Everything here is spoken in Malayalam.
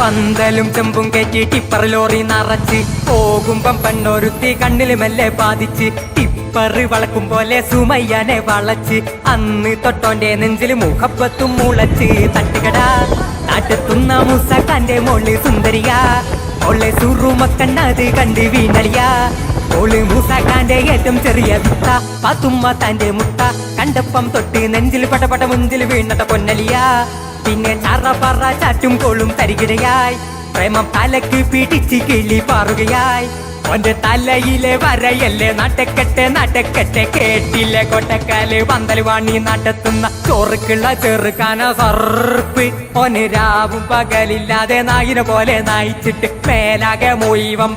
പന്തലും ചെമ്പും കയറ്റി ടിപ്പർ ലോറി നിറച്ച് പോകുമ്പം പെണ്ണൊരുത്തി കണ്ണില് മെല്ലെ ബാധിച്ച് ടിപ്പറ് വളക്കും പോലെ സുമയ്യനെ വളച്ച് അന്ന് തൊട്ടോന്റെ നെഞ്ചില് മുഖപ്പത്തും മുളച്ച് തട്ടുകട നാട്ടെത്തുന്ന മൂസാക്കാന്റെ മോള് സുന്ദരിയാ ഓളെ സുറുമക്കണ്ണത് കണ്ട് വീണളിയാ ഓള് മൂസാക്കാന്റെ ഏറ്റവും ചെറിയ വിത്ത പാത്തുമ്മ താന്റെ മുട്ട കണ്ടപ്പം തൊട്ട് നെഞ്ചിൽ പടപട മുഞ്ചിൽ വീണത പൊന്നലിയാ പിന്നെ ചാറ പറ ചാറ്റും കോളും തരികിടയായി പ്രേമം തലക്ക് പിടിച്ച് കിളി പാറുകയായി ഓന്റെ തലയിലെ വരയല്ലേ നാട്ടക്കെട്ടെ കേട്ടില്ലേ കൊട്ടക്കാല് പന്തല് വാണി നാട്ടെത്തുന്ന ചോറുക്കുള്ള ചെറുക്കാന സർപ്പ് ഓന് രാവും പകലില്ലാതെ നായിനെ പോലെ നായിച്ചിട്ട് മേലാകെ മൊയ്വമ്പ